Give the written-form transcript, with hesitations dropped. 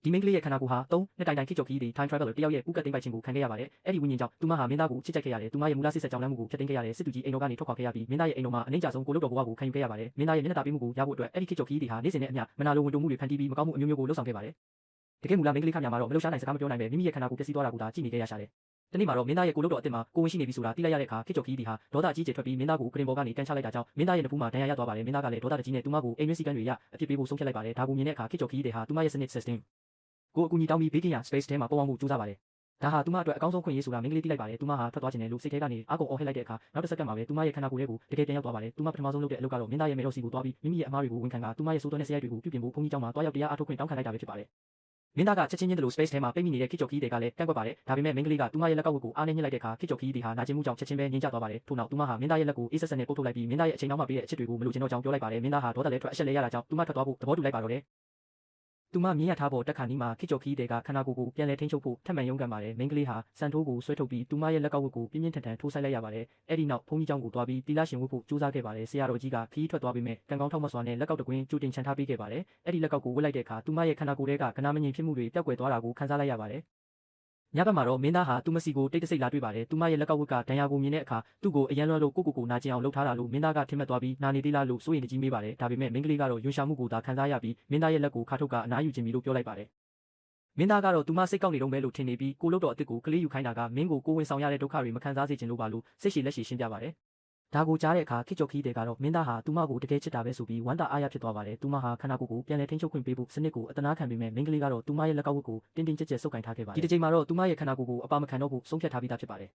ဒီမိန်းကလေးရဲ့ခန္ဓာကိုယ်ဟာနှစ်တိုင်တိုင်ခေတ်ကျော်ခီးသည် time traveler တယောက်ရဲ့ကူးကပ်သိမ်းပိုက်ခြင်းကိုခံခဲ့ရပါတယ်။အဲ့ဒီဝိညာဉ်ကြောင့်သူမဟာမင်းသားကိုချစ်ကြိုက်ခဲ့ရတယ်။သူမရဲ့မူလစစ်ဆက်ကြောင်းလမ်းမှုကိုဖျက်သိမ်းခဲ့ရတယ်။စစ်သူကြီးအိမ်တော်ကနေထွက်ခွာခဲ့ရပြီးမင်းသားရဲ့အိမ်တော်မှာအနှိမ့်ကြဆုံးကိုလုတ်တော်ဘဝကိုခံယူခဲ့ရပါတယ်။မင်းသားရဲ့မျက်နှာပေးမှုကိုရဖို့အတွက်အဲ့ဒီခေတ်ကျော်ခီးသည်ဟာနေ့စဉ်နဲ့အမျှမနာလိုဝန်တိုမှုတွေဖန်တီးပြီးမကောင်းမှုအမျိုးမျိုးကိုလှုပ်ဆောင်ခဲ့ပါတယ်။တကယ်မူလမိန်းကလေးခများမှာတော့မလှုပ်ရှားနိုင်စကားမပြောနိုင်ပဲမိမိရဲ့ခန္ဓာကိုယ်ပျက်စီးသွားတာကိုသာကြည့်နေခဲ့ရရှာတယ်။တနေ့မှာတော့မင်းသားရဲ့ကိုလုတ်တော်အစ်စ်မှာကိုဝင်ရှိနေပြီဆိုတာသိလိုက်ရတဲ့အခါခေတ်ကျော်ခီးသည်ဟာဒေါသအကြီးကျယ်ထွက်ပြီးမင်းသားကိုကရင်ပေါ်ကနေကန်ချလိုက်တာကြောင့်မင်းသားရဲ့နဖူးမှာဒဏ်ရာရသွားပါတယ်။မင်းသားကလည်းဒေါသတကြီးနဲ့သူမကိုအိမ်တွင်းစည်းကမ်းတွေရအပြစ်ပေးဖို့ဆုံးဖြတ်လိုက်ပါတယ်။ဒါကိုမြင်တဲ့အခါခေတ်ကျော်ခီးသည်ဟာသူမရဲ့စနစ် system ကိုအကူအညီတောင်းပြီးဘေးကင်းရာ space ထဲမှာပေါအောင်မှုကြိုးစားပါတယ်။ဒါဟာသူမအတွက်အကောင်းဆုံးခွင့်ရဆိုတာမိန်းကလေးသိလိုက်ပါတယ်။သူမဟာထွက်သွားခြင်းနဲ့လို့စိတ်ထဲကနေအားကုန်အော်ဟစ်လိုက်တဲ့အခါနောက်တစ်စက္ကန့်မှာပဲသူမရဲ့ခန္ဓာကိုယ်ထဲကိုတကယ်ပြန်ရောက်သွားပါတယ်။သူမပထမဆုံးလုပ်တဲ့အလုပ်ကတော့မင်းသားရဲ့မေတော်စီကိုသွားပြီးမိမိရဲ့အမားတွေကိုဝန်ခံကသူမရဲ့စိုးသွမ်းတဲ့စရိုက်တွေကိုပြုပြင်ဖို့ဘုန်းကြီးကျောင်းမှာတွားရောက်တရားအားထုတ်ခွင့်တောင်းခံလိုက်တာပဲဖြစ်ပါတယ်။မင်းသားကချက်ချင်းချင်းတလို့ space ထဲမှာပိတ်မိနေတဲ့ခေတ်ကျော်ခီးတွေကလည်းကန့်ကွက်ပါတယ်။ဒါပေမဲ့မိန်းကလေးကသူမရဲ့လက်ကောက်ဝတ်ကိုအားနဲ့ညှစ်လိုက်တဲ့အခါခေတ်ကျော်ခီးတွေဟာနာကျင်မှုကြောင့်ချက်ချင်းပဲငြိမ်ကျသွားပါတယ်။ထို့နောက်သူမဟာမင်းသားရဲ့လက်ကိုအေးဆက်ဆက်နဲ့ပုတ်ထုတ်လိုက်ပြီးမင်းသားရဲ့အချိန်နောက်မှပေးတဲ့အချစ်တွေကိုမလိုချင်တော့ကြောင်းပြောလိုက်ပါတယ်။မင်းသားဟာဒေါသလဲထွက်အဆက်လဲရတာကြောင့်သူမထွက်သွားဖို့သဘောတူလိုက်ပါတော့တယ်။သူမမြင်ရထားပေါ်တက်ခါနီးမှာခေတ်ကျော်ခီးတွေကခန္ဓာကိုယ်ကိုပြန်လဲထိန်းချုပ်ဖို့ထပ်မံရုန်းကန်ပါတယ်။မိန်းကလေးဟာစံထိုးကိုဆွဲထုတ်ပြီးသူမရဲ့လက်ကောက်ဝတ်ကိုပြင်းပြင်းထန်ထန်ထိုးဆိုင်လိုက်ရပါတယ်။အဲ့ဒီနောက်ဘုန်းကြီးကျောင်းကိုသွားပြီးတီလာရှင်ဝတ်ဖို့ကြိုးစားခဲ့ပါတယ်။ဆရာတော်ကြီးကခီးထွက်သွားပြီးမဲ့ကံကောင်းထောက်မစွာနဲ့လက်ကောက်တကွင်းကြိုတင်ချန်ထားပေးခဲ့ပါတယ်။အဲ့ဒီလက်ကောက်ကိုဝတ်လိုက်တဲ့အခါသူမရဲ့ခန္ဓာကိုယ်ထဲကကနာမငြိမ်ဖြစ်မှုတွေပျောက်ကွယ်သွားတာကိုခံစားလိုက်ရပါတယ်။ညဘက်မှာတော့မင်းသားဟာသူမစီကိုတိတ်တဆိတ်လာတွေ့ပါတယ်။သူမရဲ့လက်ကောက်ဝတ်ကဒဏ်ရာကိုမြင်တဲ့အခါသူ့ကိုအရန်လွှမ်းလို့ကိုနာကျင်အောင်လှုပ်ထားတာလို့မင်းသားကထင်မှတ်သွားပြီးနာနေသေးလားလို့စိုးရိမ်တကြီးမေးပါတယ်။ဒါပေမဲ့မိန်းကလေးကတော့ယွန်ရှာမှုကိုသာခံစားရပြီးမင်းသားရဲ့လက်ကိုခါထုတ်ကအနားယူခြင်းမီလို့ပြောလိုက်ပါတယ်။မင်းသားကတော့သူမစိတ်ကောက်နေတော့မဲလို့ထင်နေပြီးကိုလုတ်တော်အစ်စ်ကိုကလေးယူခိုင်းတာကမင်းကိုဝင်ဆောင်ရတဲ့ဒုက္ခတွေမခံစားစေချင်လို့ပါလို့စိတ်ရှည်လက်ရှည်ရှင်းပြပါတယ်။ဒါကိုကြားတဲ့အခါခေတ်ကျော်ခီးတွေကတော့မင်းသားဟာသူမကိုတကယ်ချစ်တာပဲဆိုပြီးဝမ်းသာအားရဖြစ်သွားပါတယ်။သူမဟာခန္ဓာကိုယ်ကိုပြန်လဲထိန်းချုပ်ခွင့်ပေးဖို့စနစ်ကိုအတနာခံပေမဲ့မိန်းကလေးကတော့သူမရဲ့လက်ကောက်ဝတ်ကိုတင်းတင်းကြပ်ကြပ်ဆုပ်ကိုင်ထားခဲ့ပါတယ်။ဒီတစ်ချိန်မှာတော့သူမရဲ့ခန္ဓာကိုယ်ကိုအပါမခံတော့ဖို့ဆုံးဖြတ်ထားပြီးသားဖြစ်ပါတယ်။